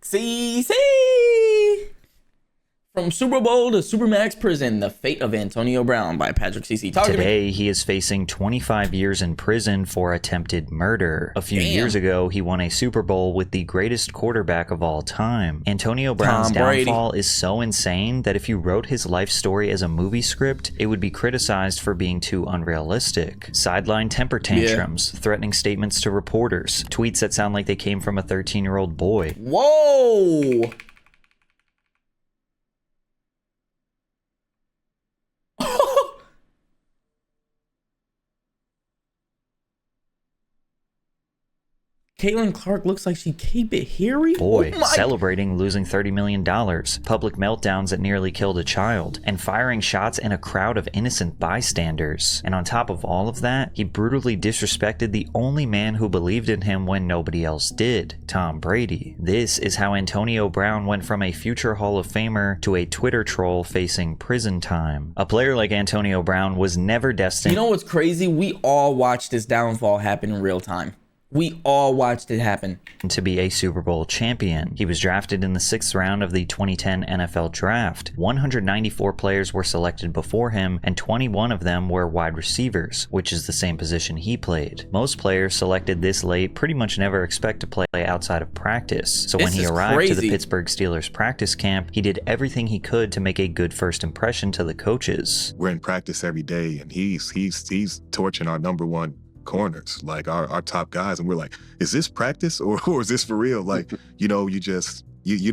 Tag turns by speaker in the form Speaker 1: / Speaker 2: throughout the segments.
Speaker 1: CC. From Super Bowl to Supermax Prison, The Fate of Antonio Brown by Patrick CC.
Speaker 2: Today, he is facing 25 years in prison for attempted murder. A few years ago, he won a Super Bowl with the greatest quarterback of all time. Antonio Brown's downfall is so insane that if you wrote his life story as a movie script, it would be criticized for being too unrealistic. Sideline temper tantrums, threatening statements to reporters, tweets that sound like they came from a 13-year-old boy.
Speaker 1: Whoa! Caitlin Clark looks like she keep it hairy.
Speaker 2: Boy, celebrating losing $30 million, public meltdowns that nearly killed a child, and firing shots in a crowd of innocent bystanders. And on top of all of that, he brutally disrespected the only man who believed in him when nobody else did, Tom Brady. This is how Antonio Brown went from a future Hall of Famer to a Twitter troll facing prison time. A player like Antonio Brown was never destined.
Speaker 1: You know what's crazy? We all watched this downfall happen in real time. We all watched it happen.
Speaker 2: To be a Super Bowl champion. He was drafted in the 6th round of the 2010 NFL Draft. 194 players were selected before him, and 21 of them were wide receivers, which is the same position he played. Most players selected this late pretty much never expect to play outside of practice. So when he arrived to the Pittsburgh Steelers practice camp, he did everything he could to make a good first impression to the coaches.
Speaker 3: We're in practice every day, and he's torching our number one corners, like our top guys, and we're like, is this practice or is this for real? Like, you know, you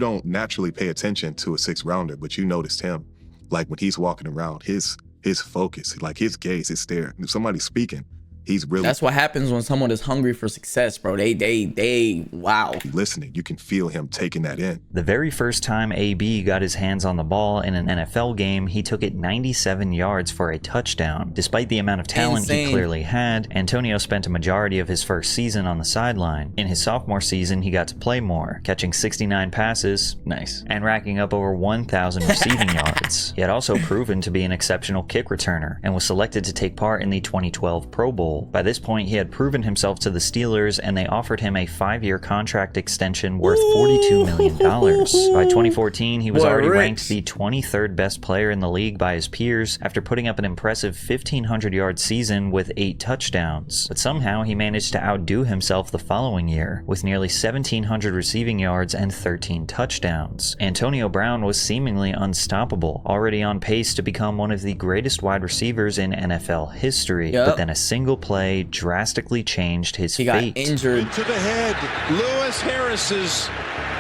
Speaker 3: don't naturally pay attention to a 6th rounder, but you noticed him, like when he's walking around, his focus, like his gaze, his stare. If somebody's speaking, he's really.
Speaker 1: That's what happens when someone is hungry for success, bro. They wow.
Speaker 3: Listening, you can feel him taking that in.
Speaker 2: The very first time AB got his hands on the ball in an NFL game, he took it 97 yards for a touchdown. Despite the amount of talent he clearly had, Antonio spent a majority of his first season on the sideline. In his sophomore season, he got to play more, catching 69 passes, nice, and racking up over 1,000 receiving yards. He had also proven to be an exceptional kick returner and was selected to take part in the 2012 Pro Bowl. By this point, he had proven himself to the Steelers, and they offered him a 5-year contract extension worth $42 million. By 2014, he was already ranked the 23rd best player in the league by his peers after putting up an impressive 1,500-yard season with 8 touchdowns. But somehow, he managed to outdo himself the following year, with nearly 1,700 receiving yards and 13 touchdowns. Antonio Brown was seemingly unstoppable, already on pace to become one of the greatest wide receivers in NFL history. But then a single play drastically changed his fate.
Speaker 1: He got injured
Speaker 4: to the head. Lewis Harris's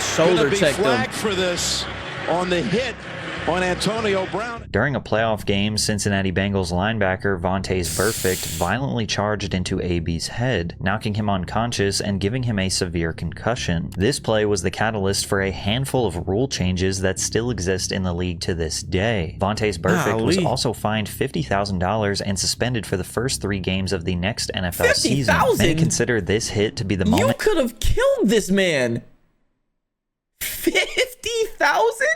Speaker 1: shoulder checked him
Speaker 4: for this on the hit on Antonio Brown.
Speaker 2: During a playoff game, Cincinnati Bengals linebacker Vontaze Burfict violently charged into AB's head, knocking him unconscious and giving him a severe concussion. This play was the catalyst for a handful of rule changes that still exist in the league to this day. Vontaze Burfict was also fined $50,000 and suspended for the first 3 games of the next NFL season. Many consider this hit to be the moment.
Speaker 1: You could have killed this man. 50,000?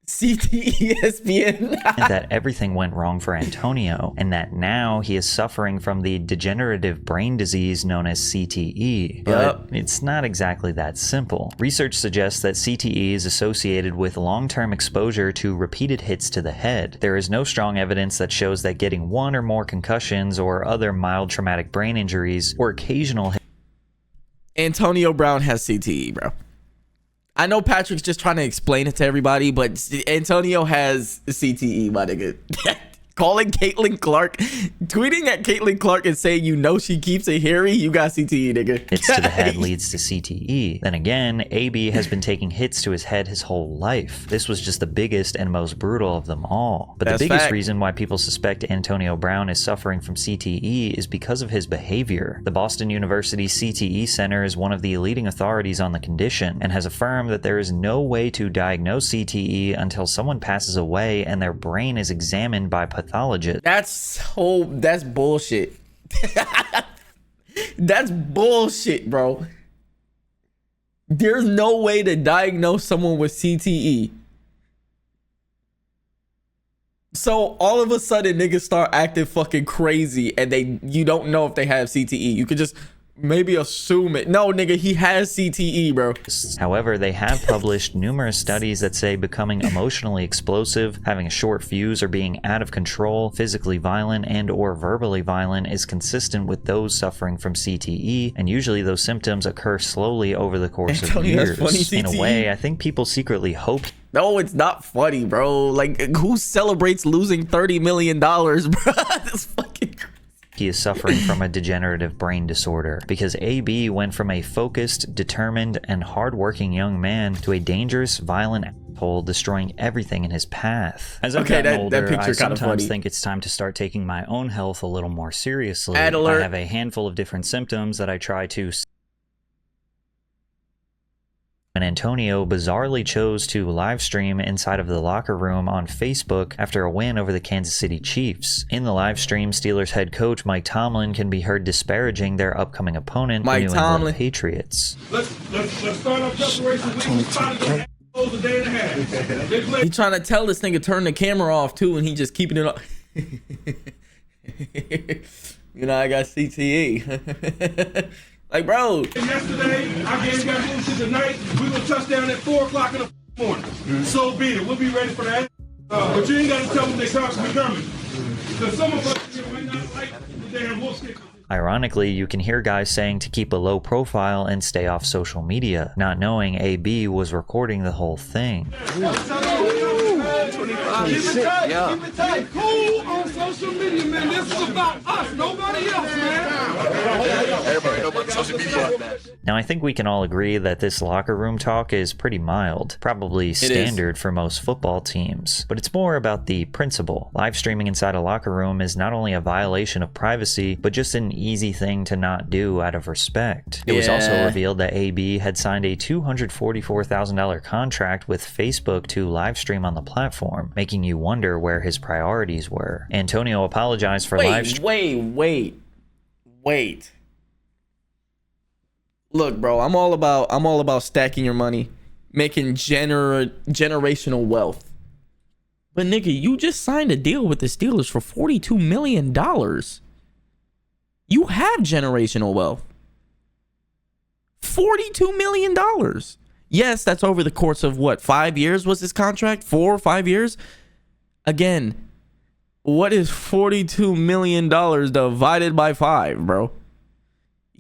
Speaker 1: CTESPN.
Speaker 2: That everything went wrong for Antonio, and that now he is suffering from the degenerative brain disease known as CTE. But it's not exactly that simple. Research suggests that CTE is associated with long-term exposure to repeated hits to the head. There is no strong evidence that shows that getting 1 or more concussions or other mild traumatic brain injuries or occasional
Speaker 1: Antonio Brown has CTE, bro. I know Patrick's just trying to explain it to everybody, but Antonio has CTE, my nigga. Calling Caitlin Clark, tweeting at Caitlin Clark and saying, you know, she keeps it hairy, you got CTE, nigga.
Speaker 2: Hits to the head leads to CTE. Then again, AB has been taking hits to his head his whole life. This was just the biggest and most brutal of them all. But the biggest reason why people suspect Antonio Brown is suffering from CTE is because of his behavior. The Boston University CTE Center is one of the leading authorities on the condition and has affirmed that there is no way to diagnose CTE until someone passes away and their brain is examined by pathologists.
Speaker 1: That's bullshit. That's bullshit, bro. There's no way to diagnose someone with CTE. So all of a sudden niggas start acting fucking crazy and you don't know if they have CTE. You could just Maybe assume it. No, nigga, he has CTE, bro.
Speaker 2: However, they have published numerous studies that say becoming emotionally explosive, having a short fuse, or being out of control, physically violent, and or verbally violent is consistent with those suffering from CTE, and usually those symptoms occur slowly over the course of years. In a way, I think people secretly hope.
Speaker 1: No, it's not funny, bro. Like, who celebrates losing $30 million, bro? That's fucking crazy.
Speaker 2: He is suffering from a degenerative brain disorder, because AB went from a focused, determined, and hardworking young man to a dangerous, violent asshole, destroying everything in his path. As I've gotten older, I sometimes think it's time to start taking my own health a little more seriously. I have a handful of different symptoms that I try to. And Antonio bizarrely chose to live stream inside of the locker room on Facebook after a win over the Kansas City Chiefs. In the live stream, Steelers head coach Mike Tomlin can be heard disparaging their upcoming opponent, the New England Patriots.
Speaker 5: Let's start our preparation.
Speaker 1: He's trying to tell this nigga turn the camera off too, and he just keeping it up. You know, I got CTE. Like, bro.
Speaker 5: Yesterday, our game got moved to tonight. We will touch down at 4 o'clock in the morning. So be it. We'll be ready for that. But you ain't got to tell them they constantly coming. Because some of us might not like the damn wolf stick.
Speaker 2: Ironically, you can hear guys saying to keep a low profile and stay off social media, not knowing AB was recording the whole thing.
Speaker 5: Keep it tight. Cool on social media, man. This is about us, nobody else, man.
Speaker 3: Everybody know about social media.
Speaker 2: Now, I think we can all agree that this locker room talk is pretty mild, probably standard for most football teams, but it's more about the principle. Live streaming inside a locker room is not only a violation of privacy, but just an easy thing to not do out of respect. It was also revealed that AB had signed a $244,000 contract with Facebook to live stream on the platform, making you wonder where his priorities were. Antonio apologized for live streaming.
Speaker 1: Wait. Look, bro, I'm all about stacking your money, making generational wealth. But nigga, you just signed a deal with the Steelers for $42 million. You have generational wealth. $42 million. Yes, that's over the course of what, 5 years was his contract? 4 or 5 years? Again, what is $42 million divided by 5, bro?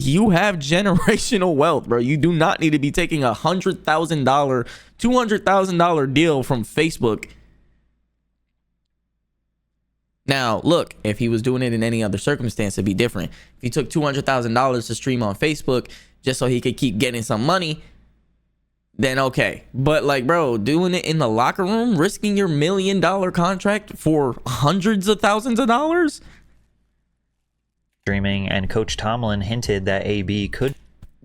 Speaker 1: You have generational wealth, bro. You do not need to be taking a $100,000, $200,000 deal from Facebook. Now, look, if he was doing it in any other circumstance, it'd be different. If he took $200,000 to stream on Facebook just so he could keep getting some money, then okay. But like, bro, doing it in the locker room, risking your $1 million contract for hundreds of thousands of dollars?
Speaker 2: Streaming, and Coach Tomlin hinted that AB could.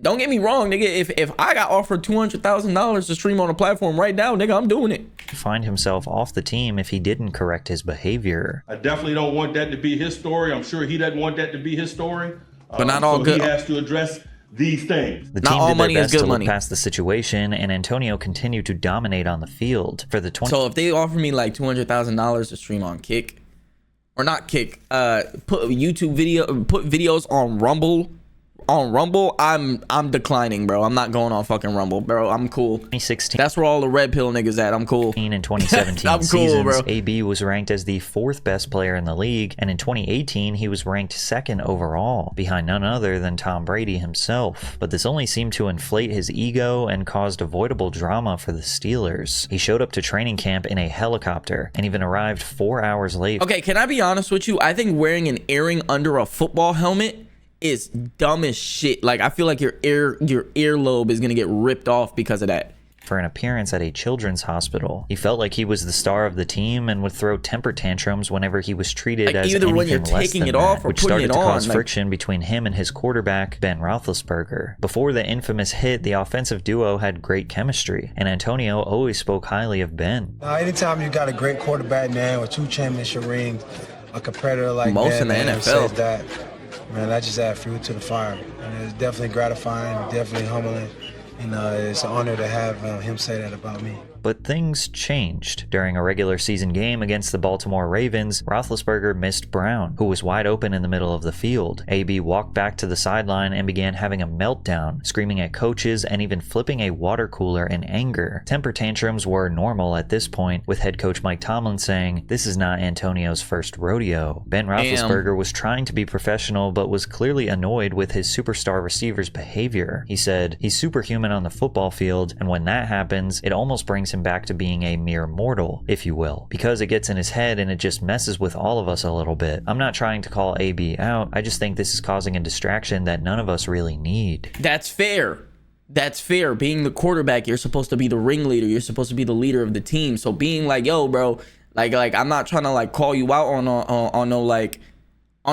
Speaker 1: Don't get me wrong, nigga. If I got offered $200,000 to stream on a platform right now, nigga, I'm doing it.
Speaker 2: Find himself off the team if he didn't correct his behavior.
Speaker 5: I definitely don't want that to be his story. I'm sure he doesn't want that to be his story.
Speaker 1: But not all good.
Speaker 5: He has to address these things.
Speaker 2: The team did their best to look past the situation, and Antonio continued to dominate on the field for the 20.
Speaker 1: So if they offer me like $200,000 to stream on Kick, or not Kick, put videos on Rumble. I'm declining, bro. I'm not going on fucking Rumble, bro. I'm cool.
Speaker 2: 2016.
Speaker 1: That's where all the red pill niggas at. I'm cool.
Speaker 2: In 2017
Speaker 1: I'm cool,
Speaker 2: seasons,
Speaker 1: bro.
Speaker 2: AB was ranked as the 4th best player in the league, and in 2018 he was ranked 2nd overall, behind none other than Tom Brady himself. But this only seemed to inflate his ego and caused avoidable drama for the Steelers. He showed up to training camp in a helicopter and even arrived 4 hours late.
Speaker 1: Okay, can I be honest with you? I think wearing an earring under a football helmet is dumb as shit. Like, I feel like your earlobe is gonna get ripped off because of that.
Speaker 2: For an appearance at a children's hospital. He felt like he was the star of the team and would throw temper tantrums whenever he was treated
Speaker 1: like
Speaker 2: as
Speaker 1: either when you're
Speaker 2: anything less
Speaker 1: taking
Speaker 2: than
Speaker 1: it off
Speaker 2: that,
Speaker 1: or
Speaker 2: which
Speaker 1: putting
Speaker 2: started
Speaker 1: it
Speaker 2: to
Speaker 1: on.
Speaker 2: cause friction between him and his quarterback, Ben Roethlisberger. Before the infamous hit, the offensive duo had great chemistry, and Antonio always spoke highly of Ben.
Speaker 6: Anytime you got a great quarterback, man, with 2 championship rings, a competitor like
Speaker 1: most
Speaker 6: Ben,
Speaker 1: in the
Speaker 6: man,
Speaker 1: NFL.
Speaker 6: says that, man, that just add fuel to the fire. And it's definitely gratifying, definitely humbling. And it's an honor to have him say that about me.
Speaker 2: But things changed. During a regular season game against the Baltimore Ravens, Roethlisberger missed Brown, who was wide open in the middle of the field. AB walked back to the sideline and began having a meltdown, screaming at coaches and even flipping a water cooler in anger. Temper tantrums were normal at this point, with head coach Mike Tomlin saying, "This is not Antonio's first rodeo." Ben Roethlisberger was trying to be professional, but was clearly annoyed with his superstar receiver's behavior. He said, "He's superhuman on the football field, and when that happens, it almost brings him back to being a mere mortal, if you will, because it gets in his head and it just messes with all of us a little bit. I'm not trying to call AB out, I just think this is causing a distraction that none of us really need."
Speaker 1: That's fair. That's fair. Being the quarterback, you're supposed to be the ringleader. You're supposed to be the leader of the team. So being like, yo, bro, like I'm not trying to like call you out on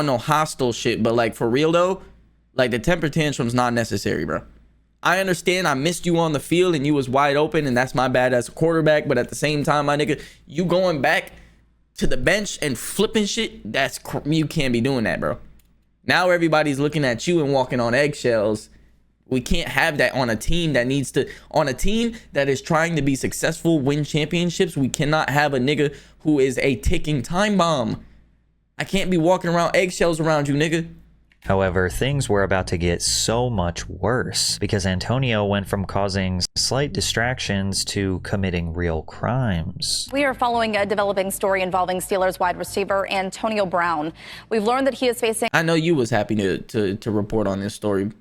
Speaker 1: no hostile shit, but like for real though, like the temper tantrum's not necessary, bro. I understand I missed you on the field and you was wide open and that's my bad as a quarterback, but at the same time, my nigga, you going back to the bench and flipping shit, you can't be doing that, bro. Now everybody's looking at you and walking on eggshells. We can't have that on a team that is trying to be successful, win championships. We cannot have a nigga who is a ticking time bomb. I can't be walking around eggshells around you, nigga.
Speaker 2: However, things were about to get so much worse because Antonio went from causing slight distractions to committing real crimes.
Speaker 7: We are following a developing story involving Steelers wide receiver Antonio Brown. We've learned that he is facing...
Speaker 1: I know you was happy to report on this story.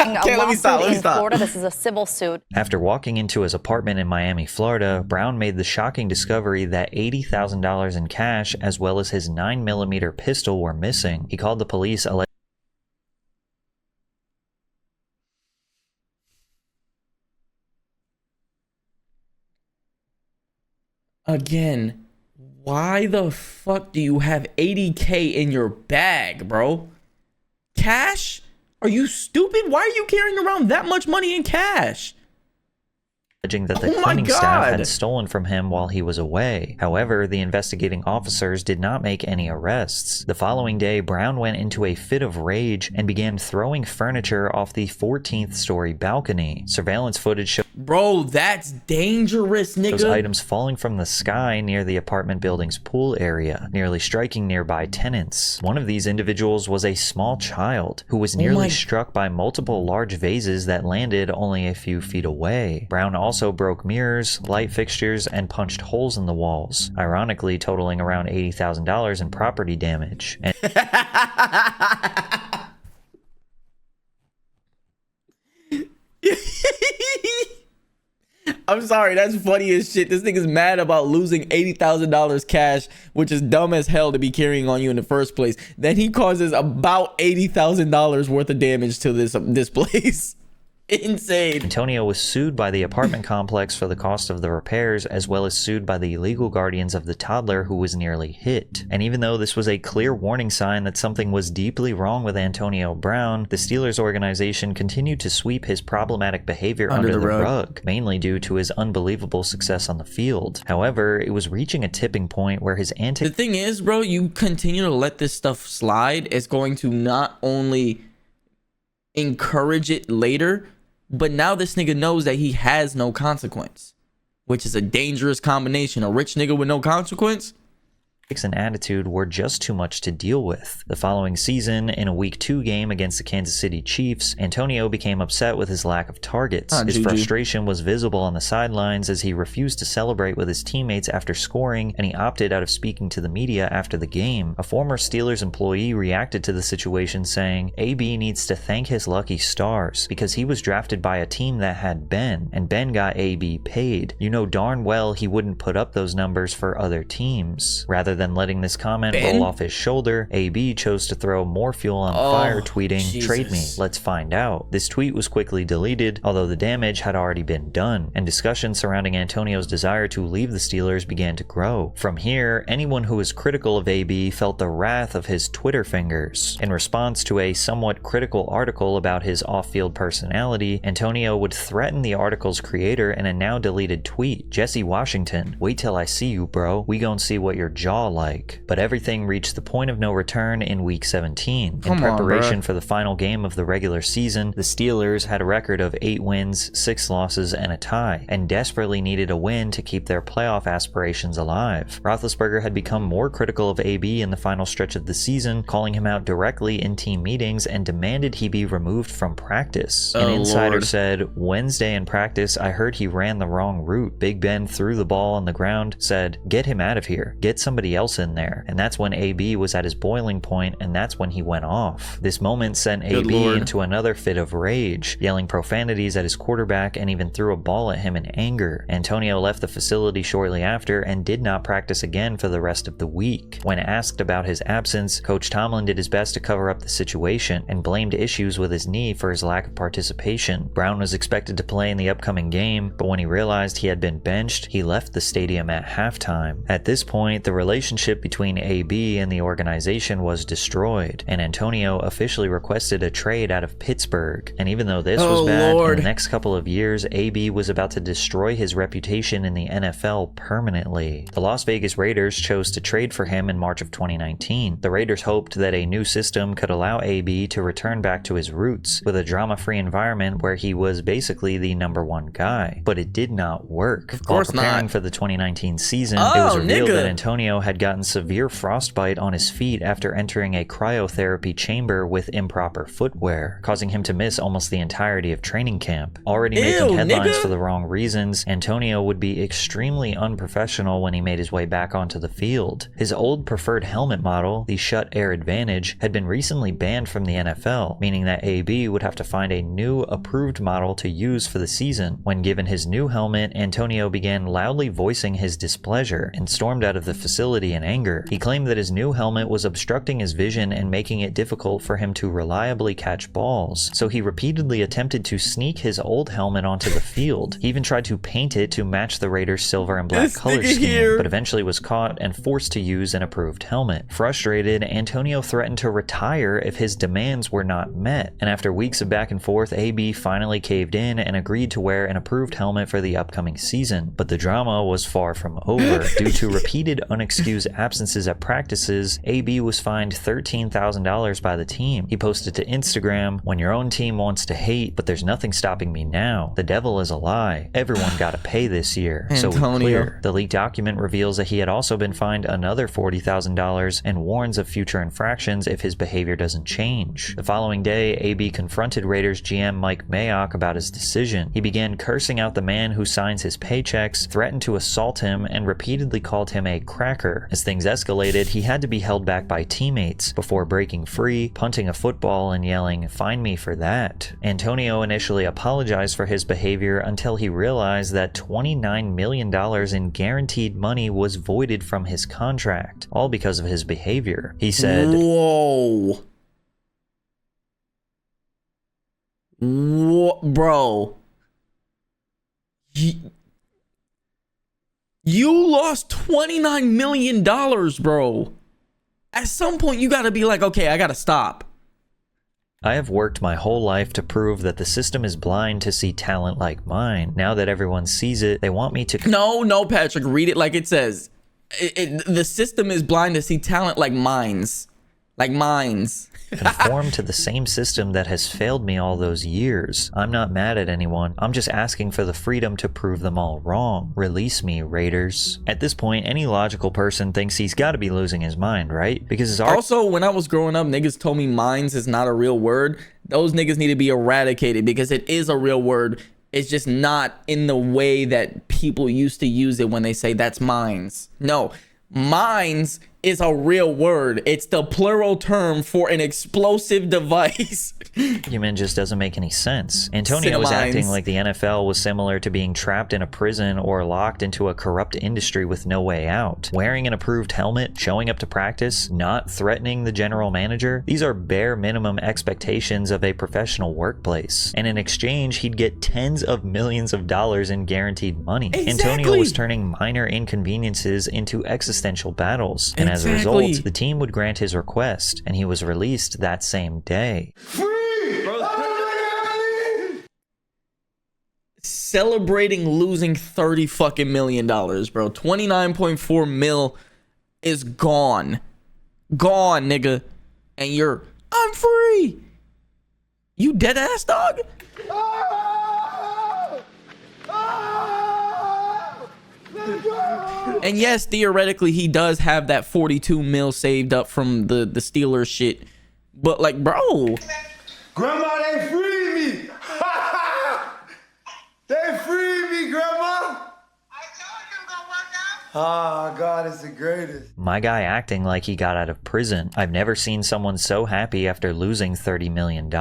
Speaker 7: Okay, let me stop. Florida. This is a civil suit.
Speaker 2: After walking into his apartment in Miami, Florida, Brown made the shocking discovery that $80,000 in cash as well as his 9mm pistol were missing. He called the police
Speaker 1: Again, why the fuck do you have $80K in your bag, bro? Cash? Are you stupid? Why are you carrying around that much money in cash?
Speaker 2: alleging that the cleaning staff had stolen from him while he was away. However, the investigating officers did not make any arrests. The following day, Brown went into a fit of rage and began throwing furniture off the 14th story balcony. Surveillance footage showed
Speaker 1: Bro, that's dangerous, nigga.
Speaker 2: those items falling from the sky near the apartment building's pool area, nearly striking nearby tenants. One of these individuals was a small child who was nearly struck by multiple large vases that landed only a few feet away. Brown also broke mirrors, light fixtures, and punched holes in the walls, ironically totaling around $80,000 in property damage. And
Speaker 1: I'm sorry, that's funny as shit. This nigga's mad about losing $80,000 cash, which is dumb as hell to be carrying on you in the first place. Then he causes about $80,000 worth of damage to this place. Insane.
Speaker 2: Antonio was sued by the apartment complex for the cost of the repairs, as well as sued by the legal guardians of the toddler who was nearly hit. And even though this was a clear warning sign that something was deeply wrong with Antonio Brown, the Steelers organization continued to sweep his problematic behavior under the rug, mainly due to his unbelievable success on the field. However, it was reaching a tipping point where his antics—
Speaker 1: The thing is, bro, you continue to let this stuff slide, it's going to not only encourage it later, but now this nigga knows that he has no consequence, which is a dangerous combination. A rich nigga with no consequence
Speaker 2: and attitude were just too much to deal with. The following season, in a Week 2 game against the Kansas City Chiefs, Antonio became upset with his lack of targets. His frustration was visible on the sidelines as he refused to celebrate with his teammates after scoring, and he opted out of speaking to the media after the game. A former Steelers employee reacted to the situation saying, "AB needs to thank his lucky stars because he was drafted by a team that had Ben, and Ben got AB paid. You know darn well he wouldn't put up those numbers for other teams." Rather than letting this comment roll off his shoulder, AB chose to throw more fuel on the fire, tweeting, "Trade me, let's find out." This tweet was quickly deleted, although the damage had already been done, and discussion surrounding Antonio's desire to leave the Steelers began to grow. From here, anyone who was critical of AB felt the wrath of his Twitter fingers. In response to a somewhat critical article about his off-field personality, Antonio would threaten the article's creator in a now deleted tweet. "Jesse Washington, wait till I see you, bro. We gon' see what your jaw like. But everything reached the point of no return in Week 17. In preparation for the final game of the regular season, the Steelers had a record of 8 wins, 6 losses, and a tie, and desperately needed a win to keep their playoff aspirations alive. Roethlisberger had become more critical of AB in the final stretch of the season, calling him out directly in team meetings and demanded he be removed from practice. An insider said, "Wednesday in practice, I heard he ran the wrong route. Big Ben threw the ball on the ground, said, 'Get him out of here. Get somebody else in there.' And that's when AB was at his boiling point, and that's when he went off. This moment sent AB into another fit of rage, yelling profanities at his quarterback and even threw a ball at him in anger. Antonio left the facility shortly after and did not practice again for the rest of the week. When asked about his absence, Coach Tomlin did his best to cover up the situation and blamed issues with his knee for his lack of participation. Brown was expected to play in the upcoming game, but when he realized he had been benched, he left the stadium at halftime. At this point, the relationship between AB and the organization was destroyed, and Antonio officially requested a trade out of Pittsburgh. And even though this was bad, in the next couple of years, AB was about to destroy his reputation in the NFL permanently. The Las Vegas Raiders chose to trade for him in March of 2019. The Raiders hoped that a new system could allow AB to return back to his roots, with a drama-free environment where he was basically the #1 guy. But it did not work.
Speaker 1: Of course
Speaker 2: While preparing
Speaker 1: not.
Speaker 2: for the 2019 season, it was revealed that Antonio had gotten severe frostbite on his feet after entering a cryotherapy chamber with improper footwear, causing him to miss almost the entirety of training camp. Already making headlines for the wrong reasons, Antonio would be extremely unprofessional when he made his way back onto the field. His old preferred helmet model, the Shut Air Advantage, had been recently banned from the NFL, meaning that AB would have to find a new approved model to use for the season. When given his new helmet, Antonio began loudly voicing his displeasure and stormed out of the facility in anger. He claimed that his new helmet was obstructing his vision and making it difficult for him to reliably catch balls, so he repeatedly attempted to sneak his old helmet onto the field. He even tried to paint it to match the Raiders' silver and black color scheme, but eventually was caught and forced to use an approved helmet. Frustrated, Antonio threatened to retire if his demands were not met, and after weeks of back and forth, AB finally caved in and agreed to wear an approved helmet for the upcoming season. But the drama was far from over. Due to repeated unexcused absences at practices, AB was fined $13,000 by the team. He posted to Instagram, "When your own team wants to hate, but there's nothing stopping me now. The devil is a lie. Everyone got to pay this year." So we're clear. The leaked document reveals that he had also been fined another $40,000 and warns of future infractions if his behavior doesn't change. The following day, AB confronted Raiders GM Mike Mayock about his decision. He began cursing out the man who signs his paychecks, threatened to assault him, and repeatedly called him a cracker. As things escalated, he had to be held back by teammates before breaking free, punting a football, and yelling, "Find me for that." Antonio initially apologized for his behavior until he realized that $29 million in guaranteed money was voided from his contract, all because of his behavior. He said,
Speaker 1: "Whoa. What, bro? You lost $29 million, bro. At some point, you gotta be like, okay, I gotta stop.
Speaker 2: I have worked my whole life to prove that the system is blind to see talent like mine. Now that everyone sees it, they want me to...
Speaker 1: No, Patrick, read it like it says. The system is blind to see talent like mines. Like mines.
Speaker 2: conform to the same system that has failed me all those years. I'm not mad at anyone. I'm just asking for the freedom to prove them all wrong. Release me, Raiders. At this point, any logical person thinks he's got to be losing his mind, right? Because his
Speaker 1: also, when I was growing up, niggas told me mines is not a real word. Those niggas need to be eradicated because it is a real word. It's just not in the way that people used to use it when they say that's mines. No, mines is a real word. It's the plural term for an explosive device.
Speaker 2: Human just doesn't make any sense. Antonio was acting like the NFL was similar to being trapped in a prison or locked into a corrupt industry with no way out. Wearing an approved helmet, showing up to practice, not threatening the general manager, these are bare minimum expectations of a professional workplace. And in exchange, he'd get tens of millions of dollars in guaranteed money. Exactly. Antonio was turning minor inconveniences into existential battles. And as a result, the team would grant his request, and he was released that same day.
Speaker 1: Celebrating losing $30 fucking million, bro. 29.4 mil is gone. Gone, nigga. And I'm free. You dead ass dog? And yes, theoretically, he does have that 42 mil saved up from the Steelers shit. But like, bro.
Speaker 6: Grandma, they freed me. They freed me, Grandma. Oh, God, it's the greatest.
Speaker 2: My guy acting like he got out of prison. I've never seen someone so happy after losing $30 million.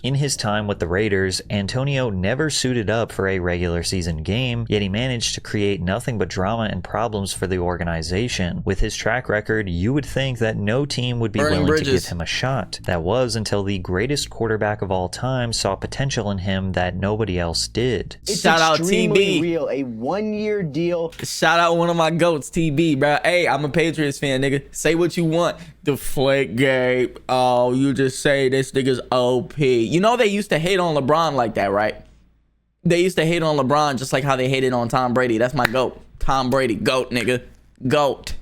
Speaker 2: In his time with the Raiders, Antonio never suited up for a regular season game, yet he managed to create nothing but drama and problems for the organization. With his track record, you would think that no team would be willing to give him a shot. That was until the greatest quarterback of all time saw potential in him that nobody else did.
Speaker 8: It's
Speaker 1: Shout out
Speaker 8: extremely
Speaker 1: TB.
Speaker 8: real. A 1-year deal.
Speaker 1: Shout out one of my goats, TB, bro. Hey, I'm a Patriots fan, nigga. Say what you want. Deflate game. Oh, you just say this nigga's OP. You know they used to hate on LeBron like that, right? They used to hate on LeBron just like how they hated on Tom Brady. That's my goat. Tom Brady, goat, nigga. Goat.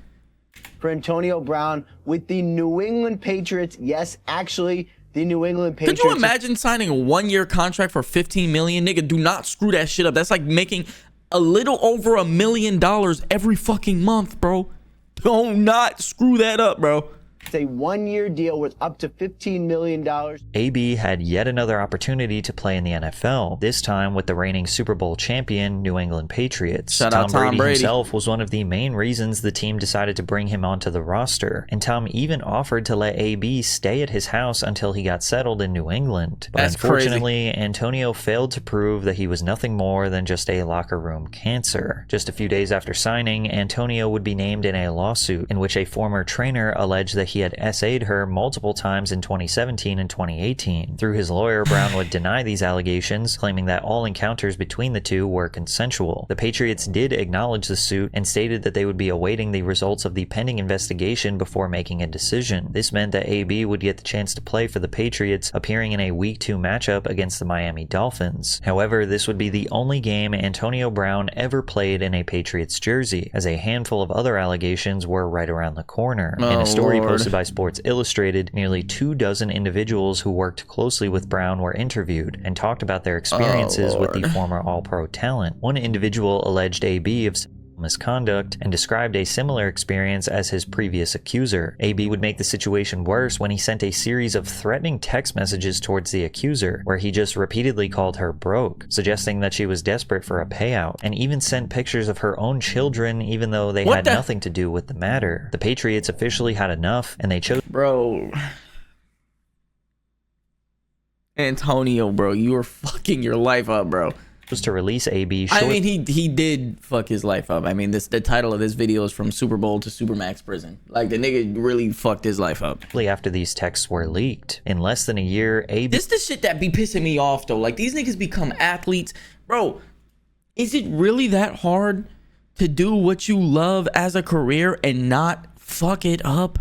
Speaker 8: For Antonio Brown with the New England Patriots. Yes, actually, the New England Patriots.
Speaker 1: Could you imagine signing a 1-year contract for $15 million, nigga? Do not screw that shit up. That's like making a little over $1 million every fucking month, bro. Do not screw that up, bro.
Speaker 8: It's a 1-year deal worth up to $15 million.
Speaker 2: AB had yet another opportunity to play in the NFL, this time with the reigning Super Bowl champion New England Patriots.
Speaker 1: Shout out Tom Brady
Speaker 2: himself was one of the main reasons the team decided to bring him onto the roster, and Tom even offered to let AB stay at his house until he got settled in New England. But
Speaker 1: That's
Speaker 2: unfortunately,
Speaker 1: crazy.
Speaker 2: Antonio failed to prove that he was nothing more than just a locker room cancer. Just a few days after signing, Antonio would be named in a lawsuit in which a former trainer alleged that he had SA'd her multiple times in 2017 and 2018. Through his lawyer, Brown would deny these allegations, claiming that all encounters between the two were consensual. The Patriots did acknowledge the suit and stated that they would be awaiting the results of the pending investigation before making a decision. This meant that AB would get the chance to play for the Patriots, appearing in a Week 2 matchup against the Miami Dolphins. However, this would be the only game Antonio Brown ever played in a Patriots jersey, as a handful of other allegations were right around the corner. In a story posted by Sports Illustrated, nearly 24 individuals who worked closely with Brown were interviewed and talked about their experiences with the former All-Pro talent. One individual alleged AB of misconduct and described a similar experience as his previous accuser. AB would make the situation worse when he sent a series of threatening text messages towards the accuser, where he just repeatedly called her broke, suggesting that she was desperate for a payout, and even sent pictures of her own children even though they had nothing to do with the matter. The Patriots officially had enough, and they chose—
Speaker 1: Bro. Antonio, bro, you are fucking your life up, bro.
Speaker 2: to release AB.
Speaker 1: I mean, he did fuck his life up. I mean, the title of this video is From Super Bowl to Supermax Prison. Like, the nigga really fucked his life up.
Speaker 2: After these texts were leaked, in less than a year, AB—
Speaker 1: This the shit that be pissing me off, though. Like, these niggas become athletes. Bro, is it really that hard to do what you love as a career and not fuck it up?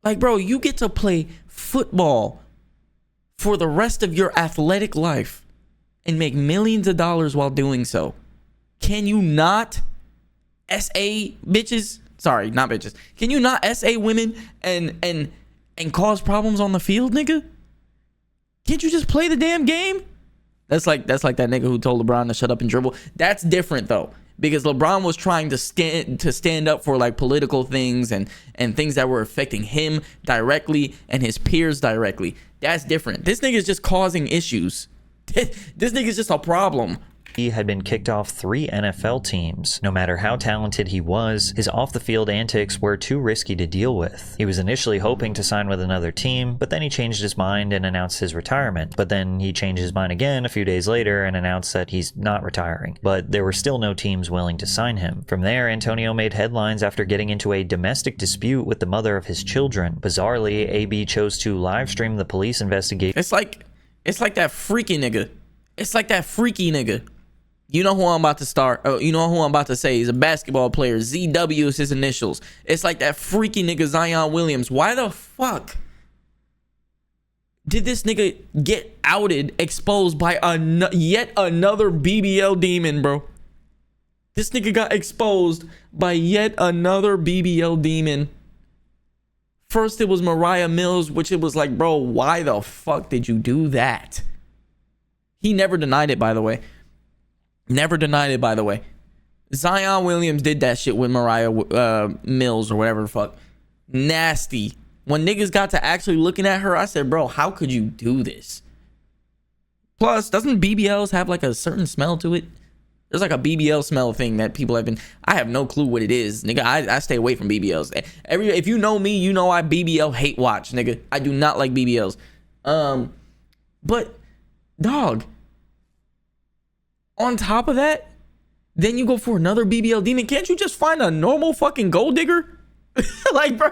Speaker 1: Like, bro, you get to play football for the rest of your athletic life and make millions of dollars while doing so. Can you not SA bitches? Sorry, not bitches. Can you not SA women and cause problems on the field, nigga? Can't you just play the damn game? That's like that nigga who told LeBron to shut up and dribble. That's different though, because LeBron was trying to stand up for like political things and things that were affecting him directly and his peers directly. That's different. This nigga's just causing issues. This nigga's just a problem.
Speaker 2: He had been kicked off 3 NFL teams. No matter how talented he was, his off-the-field antics were too risky to deal with. He was initially hoping to sign with another team, but then he changed his mind and announced his retirement. But then he changed his mind again a few days later and announced that he's not retiring. But there were still no teams willing to sign him. From there, Antonio made headlines after getting into a domestic dispute with the mother of his children. Bizarrely, AB chose to livestream the police investigation.
Speaker 1: It's like that freaky nigga. It's like that freaky nigga. You know who I'm about to start. You know who I'm about to say. He's a basketball player. ZW is his initials. It's like that freaky nigga Zion Williams. Why the fuck did this nigga get outed, exposed by yet another BBL demon, bro? This nigga got exposed by yet another BBL demon. First, it was Mariah Mills, which it was like, bro, why the fuck did you do that? He never denied it, by the way. Never denied it, by the way. Zion Williams did that shit with Mariah Mills or whatever the fuck. Nasty. When niggas got to actually looking at her, I said, bro, how could you do this? Plus, doesn't BBLs have like a certain smell to it? There's like a BBL smell thing that people have been... I have no clue what it is. Nigga, I stay away from BBLs. If you know me, you know I BBL hate watch, nigga. I do not like BBLs. But, dog, on top of that, then you go for another BBL demon. Can't you just find a normal fucking gold digger? Like, bro...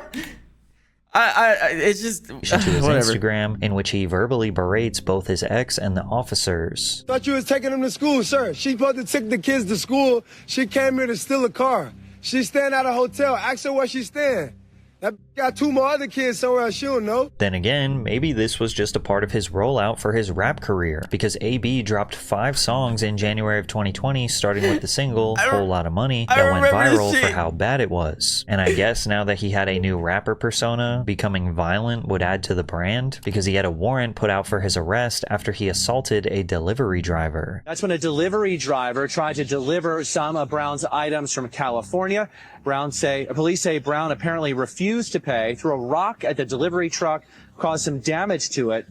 Speaker 1: it's just
Speaker 2: to his Instagram, in which he verbally berates both his ex and the officers.
Speaker 6: Thought you was taking them to school, sir. She supposed to take the kids to school. She came here to steal a car. She's staying at a hotel. Ask her where she's staying. That got 2 more other kids somewhere else, she don't know.
Speaker 2: Then again, maybe this was just a part of his rollout for his rap career, because AB dropped 5 songs in January of 2020, starting with the single Whole Lot of Money that went viral for how bad it was. And I guess now that he had a new rapper persona, becoming violent would add to the brand, because he had a warrant put out for his arrest after he assaulted a delivery driver.
Speaker 9: That's when a delivery driver tried to deliver some of Brown's items from California. Police say Brown apparently refused to pay, threw a rock at the delivery truck, caused some damage to it.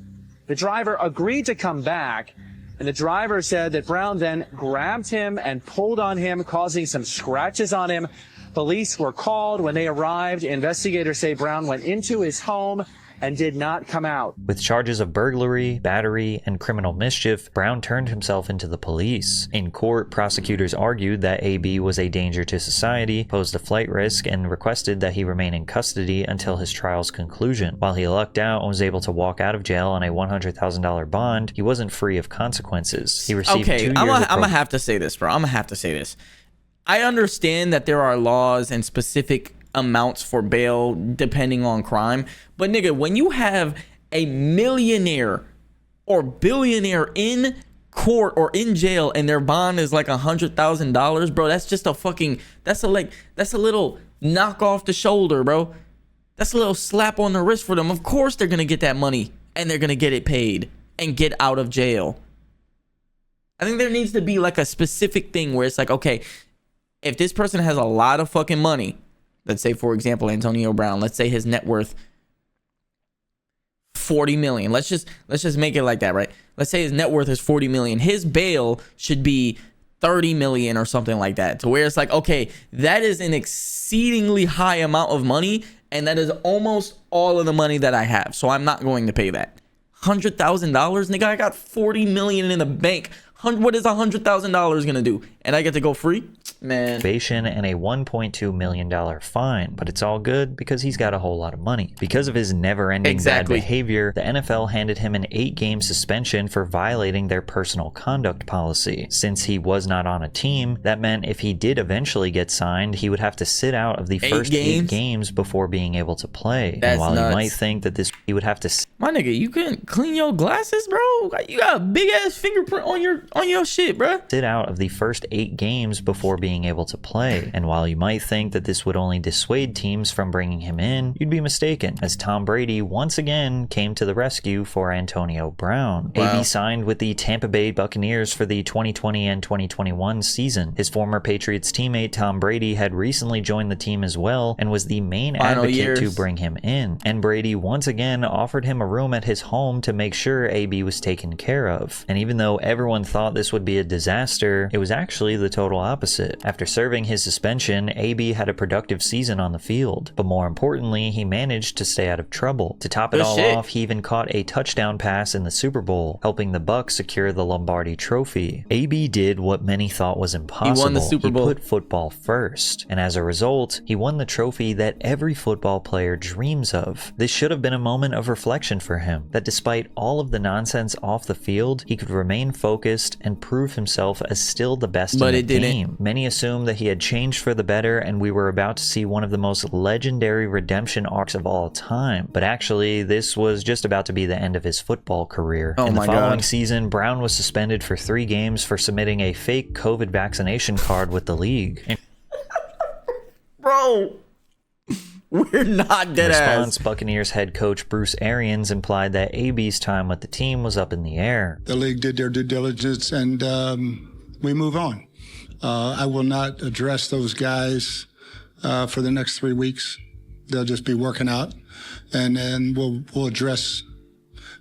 Speaker 9: The driver agreed to come back, and the driver said that Brown then grabbed him and pulled on him, causing some scratches on him. Police were called. When they arrived, investigators say Brown went into his home and did not come out.
Speaker 2: With charges of burglary, battery, and criminal mischief, Brown turned himself into the police. In court, prosecutors argued that AB was a danger to society, posed a flight risk, and requested that he remain in custody until his trial's conclusion. While he lucked out and was able to walk out of jail on a $100,000 bond, he wasn't free of consequences. He received 2 years
Speaker 1: I'm gonna have to say this, bro. I'm gonna have to say this. I understand that there are laws and specific amounts for bail depending on crime, but nigga, when you have a millionaire or billionaire in court or in jail and their bond is like $100,000, bro, that's just a fucking that's a little knock off the shoulder, bro. That's a little slap on the wrist for them. Of course they're gonna get that money and they're gonna get it paid and get out of jail. I think there needs to be like a specific thing where it's like, okay, if this person has a lot of fucking money, let's say, for example, Antonio Brown, let's say his net worth $40 million. Let's just make it like that, right? Let's say his net worth is $40 million. His bail should be $30 million or something like that, to where it's like, okay, that is an exceedingly high amount of money, and that is almost all of the money that I have, so I'm not going to pay that. $100,000, nigga, I got $40 million in the bank. What is $100,000 gonna do? And I get to go free? Man.
Speaker 2: And a $1.2 million fine, but it's all good because he's got a whole lot of money. Because of his never-ending bad behavior, the NFL handed him an 8-game suspension for violating their personal conduct policy. Since he was not on a team, that meant if he did eventually get signed, he would have to sit out of the first 8 games before being able to play.
Speaker 1: That's
Speaker 2: and while
Speaker 1: nuts.
Speaker 2: you might think that he would have to...
Speaker 1: My nigga, you couldn't clean your glasses, bro? You got a big-ass fingerprint on your shit, bro.
Speaker 2: Sit out of the first 8 games before being able to play. And while you might think that this would only dissuade teams from bringing him in, you'd be mistaken, as Tom Brady once again came to the rescue for Antonio Brown.
Speaker 1: Wow.
Speaker 2: AB signed with the Tampa Bay Buccaneers for the 2020 and 2021 season. His former Patriots teammate Tom Brady had recently joined the team as well and was the main advocate to bring him in. And Brady once again offered him a room at his home to make sure AB was taken care of. And even though everyone thought this would be a disaster, it was actually the total opposite. After serving his suspension, AB had a productive season on the field, but more importantly, he managed to stay out of trouble. To top it all off, he even caught a touchdown pass in the Super Bowl, helping the Bucs secure the Lombardi Trophy. AB did what many thought was impossible.
Speaker 1: He won the Super Bowl.
Speaker 2: He put football first, and as a result, he won the trophy that every football player dreams of. This should have been a moment of reflection for him, that despite all of the nonsense off the field, he could remain focused and prove himself as still the best in the game. Many assumed that he had changed for the better and we were about to see one of the most legendary redemption arcs of all time. But actually, this was just about to be the end of his football career. In the following season, Brown was suspended for 3 games for submitting a fake COVID vaccination card with the league.
Speaker 1: Bro, we're not dead ass.
Speaker 2: In response, Buccaneers head coach Bruce Arians implied that AB's time with the team was up in the air.
Speaker 10: The league did their due diligence and we move on. I will not address those guys for the next 3 weeks. They'll just be working out, and then we'll address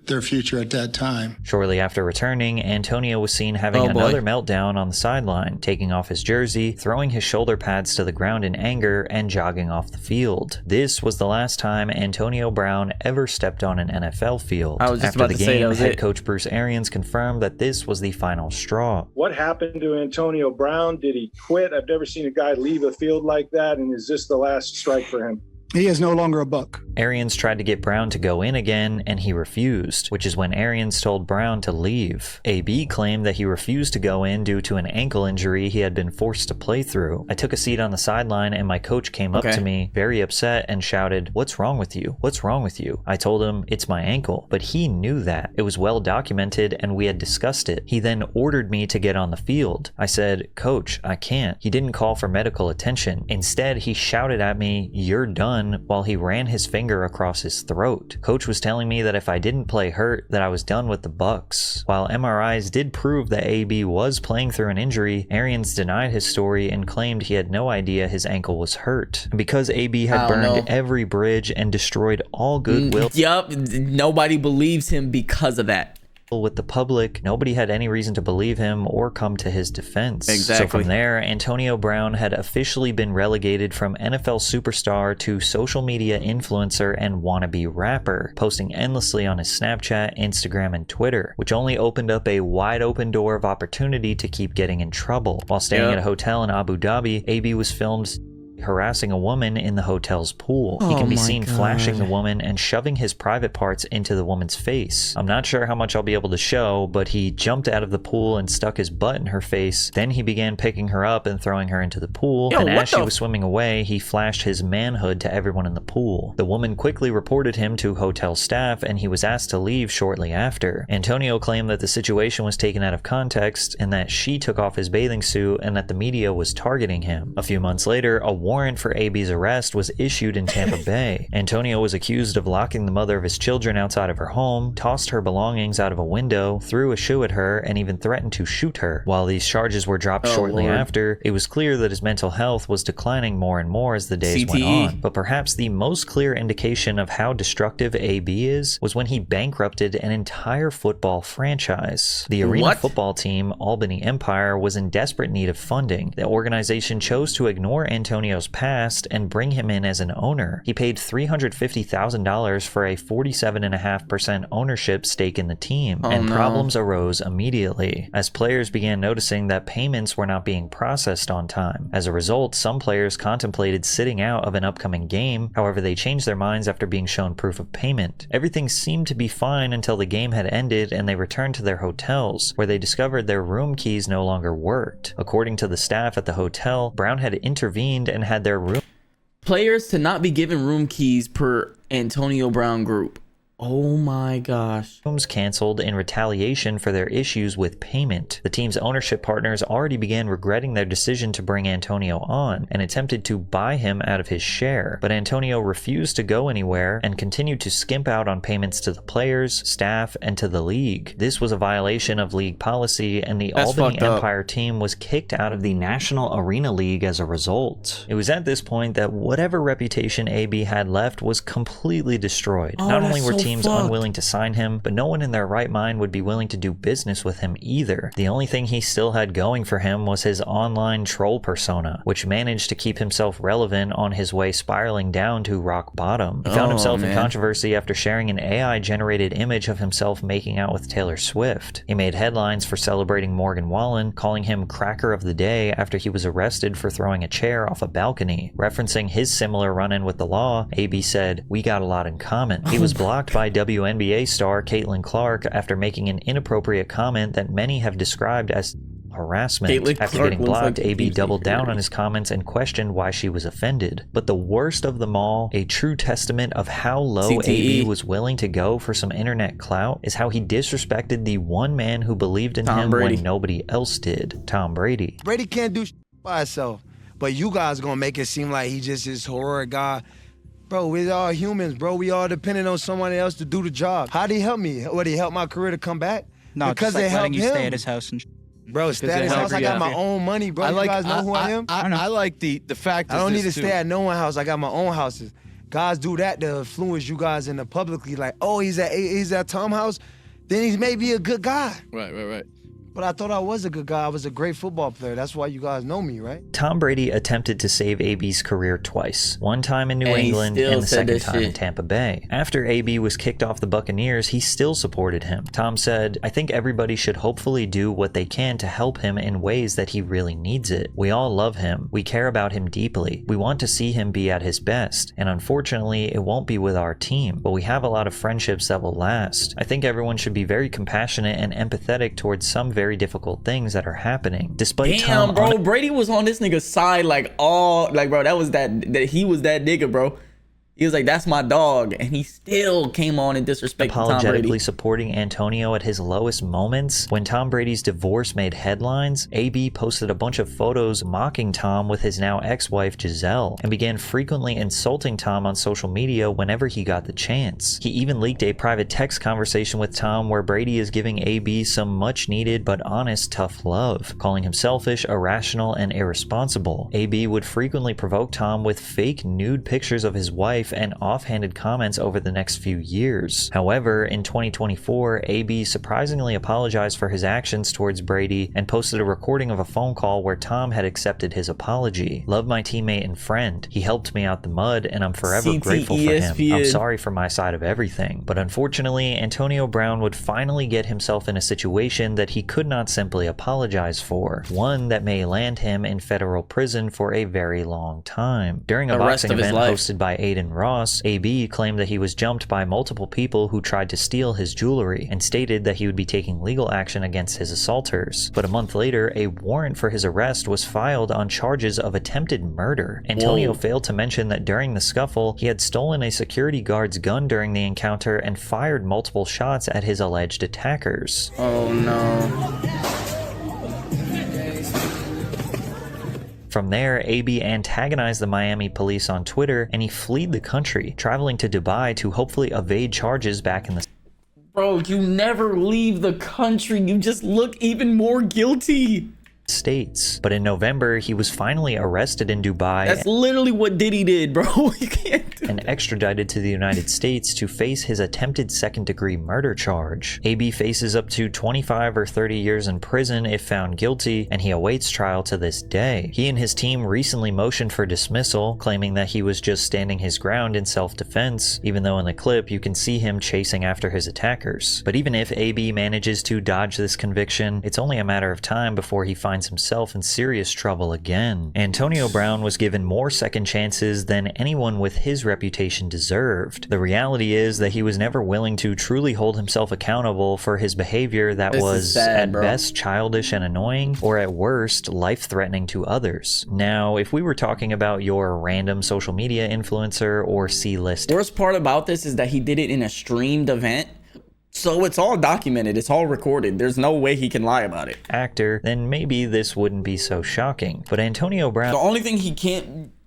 Speaker 10: their future at that time.
Speaker 2: Shortly after returning, Antonio was seen having another meltdown on the sideline, taking off his jersey, throwing his shoulder pads to the ground in anger, and jogging off the field. This was the last time Antonio Brown ever stepped on an NFL field. After the game, head coach Bruce Arians confirmed that this was the final straw.
Speaker 11: What happened to Antonio Brown? Did he quit? I've never seen a guy leave a field like that, and is this the last strike for him?
Speaker 10: He is no longer a Buck.
Speaker 2: Arians tried to get Brown to go in again, and he refused, which is when Arians told Brown to leave. AB claimed that he refused to go in due to an ankle injury he had been forced to play through. I took a seat on the sideline, and my coach came up to me, very upset, and shouted, "What's wrong with you? What's wrong with you?" I told him, "It's my ankle." But he knew that. It was well documented, and we had discussed it. He then ordered me to get on the field. I said, "Coach, I can't." He didn't call for medical attention. Instead, he shouted at me, "You're done," while he ran his finger across his throat. Coach was telling me that if I didn't play hurt, that I was done with the Bucks. While MRIs did prove that AB was playing through an injury, Arians denied his story and claimed he had no idea his ankle was hurt. And because AB had burned every bridge and destroyed all goodwill,
Speaker 1: nobody believes him because of that.
Speaker 2: With the public, nobody had any reason to believe him or come to his defense.
Speaker 1: Exactly.
Speaker 2: So from there, Antonio Brown had officially been relegated from NFL superstar to social media influencer and wannabe rapper, posting endlessly on his Snapchat, Instagram, and Twitter, which only opened up a wide open door of opportunity to keep getting in trouble. While staying at a hotel in Abu Dhabi, AB was filmed harassing a woman in the hotel's pool. He can be seen flashing the woman and shoving his private parts into the woman's face. I'm not sure how much I'll be able to show, but he jumped out of the pool and stuck his butt in her face. Then he began picking her up and throwing her into the pool. And as she was swimming away, he flashed his manhood to everyone in the pool. The woman quickly reported him to hotel staff, and he was asked to leave shortly after. Antonio claimed that the situation was taken out of context and that she took off his bathing suit and that the media was targeting him. A few months later, a warrant for AB's arrest was issued in Tampa Bay. Antonio was accused of locking the mother of his children outside of her home, tossed her belongings out of a window, threw a shoe at her, and even threatened to shoot her. While these charges were dropped shortly after, it was clear that his mental health was declining more and more as the days went on. But perhaps the most clear indication of how destructive AB is was when he bankrupted an entire football franchise. The arena football team, Albany Empire, was in desperate need of funding. The organization chose to ignore Antonio's past and bring him in as an owner. He paid $350,000 for a 47.5% ownership stake in the team, and problems arose immediately, as players began noticing that payments were not being processed on time. As a result, some players contemplated sitting out of an upcoming game. However, they changed their minds after being shown proof of payment. Everything seemed to be fine until the game had ended and they returned to their hotels, where they discovered their room keys no longer worked. According to the staff at the hotel, Brown had intervened and had their room
Speaker 1: players to not be given room keys per Antonio Brown group. Oh my gosh.
Speaker 2: Rooms canceled in retaliation for their issues with payment. The team's ownership partners already began regretting their decision to bring Antonio on and attempted to buy him out of his share. But Antonio refused to go anywhere and continued to skimp out on payments to the players, staff, and to the league. This was a violation of league policy, and the Albany Empire team was kicked out of the National Arena League as a result. It was at this point that whatever reputation AB had left was completely destroyed. Not only were teams unwilling to sign him, but no one in their right mind would be willing to do business with him either. The only thing he still had going for him was his online troll persona, which managed to keep himself relevant on his way spiraling down to rock bottom. He found himself in controversy after sharing an AI-generated image of himself making out with Taylor Swift. He made headlines for celebrating Morgan Wallen, calling him Cracker of the Day after he was arrested for throwing a chair off a balcony. Referencing his similar run-in with the law, AB said, "We got a lot in common." He was blocked by WNBA star Caitlin Clark after making an inappropriate comment that many have described as harassment.
Speaker 1: Caitlin
Speaker 2: After
Speaker 1: Clark
Speaker 2: getting
Speaker 1: looks
Speaker 2: blocked,
Speaker 1: like
Speaker 2: AB
Speaker 1: DJ
Speaker 2: doubled down
Speaker 1: Fury.
Speaker 2: on his comments and questioned why she was offended. But the worst of them all, a true testament of how low
Speaker 1: CTE.
Speaker 2: AB was willing to go for some internet clout, is how he disrespected the one man who believed in
Speaker 1: Tom
Speaker 2: him
Speaker 1: Brady.
Speaker 2: when nobody else did, Tom Brady.
Speaker 6: Brady can't do by himself, but you guys gonna make it seem like he just this horror guy. Bro, we all humans, bro. We all dependent on someone else to do the job. How'd he help me? Would he help my career to come back?
Speaker 12: No,
Speaker 6: because
Speaker 12: just like
Speaker 6: they helped
Speaker 12: letting you
Speaker 6: him.
Speaker 12: stay at his house and
Speaker 6: Bro, stay at his house. I got my own money, bro. You guys know who I am?
Speaker 13: I like the fact.
Speaker 6: I don't need to stay at no one's house. I got my own houses. Guys do that to influence you guys in the publicly, like, oh, he's at Tom's house, then he's maybe a good guy.
Speaker 13: Right.
Speaker 6: But I thought I was a good guy. I was a great football player. That's why you guys know me, right?
Speaker 2: Tom Brady attempted to save AB's career twice, one time in New
Speaker 1: And he
Speaker 2: England
Speaker 1: still
Speaker 2: and the
Speaker 1: said
Speaker 2: second
Speaker 1: this
Speaker 2: time in
Speaker 1: shit.
Speaker 2: Tampa Bay. After AB was kicked off the Buccaneers, he still supported him. Tom said, "I think everybody should hopefully do what they can to help him in ways that he really needs it. We all love him. We care about him deeply. We want to see him be at his best. And unfortunately, it won't be with our team, but we have a lot of friendships that will last. I think everyone should be very compassionate and empathetic towards some very difficult things that are happening." Despite
Speaker 1: Damn,
Speaker 2: Tom
Speaker 1: bro, Brady was on this nigga's side bro, that was that he was that nigga, bro. He was like, that's my dog, and he still came on and disrespected Tom Brady.
Speaker 2: apologetically supporting Antonio at his lowest moments. When Tom Brady's divorce made headlines, AB posted a bunch of photos mocking Tom with his now ex-wife Giselle, and began frequently insulting Tom on social media whenever he got the chance. He even leaked a private text conversation with Tom where Brady is giving AB some much needed but honest tough love, calling him selfish, irrational, and irresponsible. AB would frequently provoke Tom with fake nude pictures of his wife and offhanded comments over the next few years. However, in 2024, AB surprisingly apologized for his actions towards Brady and posted a recording of a phone call where Tom had accepted his apology. "Love my teammate and friend. He helped me out the mud and I'm forever grateful for him. I'm sorry for my side of everything." But unfortunately, Antonio Brown would finally get himself in a situation that he could not simply apologize for, one that may land him in federal prison for a very long time. During a boxing event hosted by Aiden Ross, AB claimed that he was jumped by multiple people who tried to steal his jewelry and stated that he would be taking legal action against his assaulters. But a month later, a warrant for his arrest was filed on charges of attempted murder. Antonio failed to mention that during the scuffle, he had stolen a security guard's gun during the encounter and fired multiple shots at his alleged attackers.
Speaker 1: Oh no.
Speaker 2: From there, AB antagonized the Miami police on Twitter and he fled the country, traveling to Dubai to hopefully evade charges back in the
Speaker 1: Bro, you never leave the country. You just look even more guilty.
Speaker 2: States. But in November, he was finally arrested in Dubai.
Speaker 1: That's literally what Diddy did, bro. You can't do
Speaker 2: and extradited to the United States to face his attempted second-degree murder charge. AB faces up to 25 or 30 years in prison if found guilty, and he awaits trial to this day. He and his team recently motioned for dismissal, claiming that he was just standing his ground in self-defense, even though in the clip you can see him chasing after his attackers. But even if AB manages to dodge this conviction, it's only a matter of time before he finds himself in serious trouble again. Antonio Brown was given more second chances than anyone with his reputation deserved. The reality is that he was never willing to truly hold himself accountable for his behavior that was at best childish and annoying, or at worst life-threatening to others. Now, if we were talking about your random social media influencer or C-list,
Speaker 1: worst part about this is that he did it in a streamed event. So it's all documented, it's all recorded. There's no way he can lie about it.
Speaker 2: Actor, then maybe this wouldn't be so shocking. But Antonio Brown,
Speaker 1: the only thing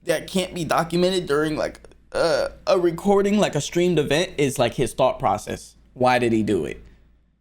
Speaker 1: that can't be documented during like a recording, like a streamed event, is like his thought process. Why did he do it?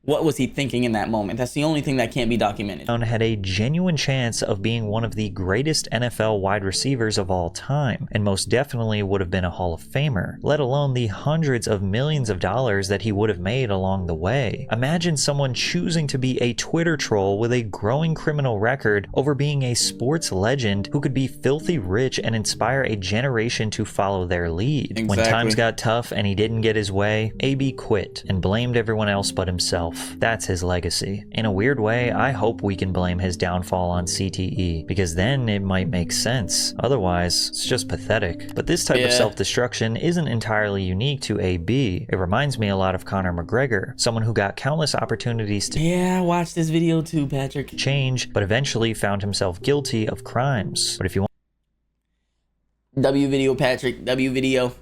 Speaker 1: What was he thinking in that moment? That's the only thing that can't be documented.
Speaker 2: Had a genuine chance of being one of the greatest NFL wide receivers of all time, and most definitely would have been a Hall of Famer, let alone the hundreds of millions of dollars that he would have made along the way. Imagine someone choosing to be a Twitter troll with a growing criminal record over being a sports legend who could be filthy rich and inspire a generation to follow their lead. When times got tough and he didn't get his way, AB quit and blamed everyone else but himself. himself. That's his legacy. In a weird way, I hope we can blame his downfall on CTE, because then it might make sense. Otherwise, it's just pathetic. But this type of self-destruction isn't entirely unique to AB. It reminds me a lot of Conor McGregor, someone who got countless opportunities to
Speaker 1: I watched this video too, Patrick.
Speaker 2: change, but eventually found himself guilty of crimes. But if you want
Speaker 1: W video, Patrick. W video.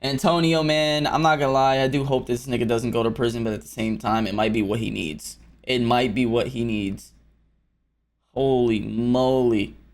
Speaker 1: Antonio, man, I'm not gonna lie. I do hope this nigga doesn't go to prison, but at the same time, it might be what he needs. It might be what he needs. Holy moly.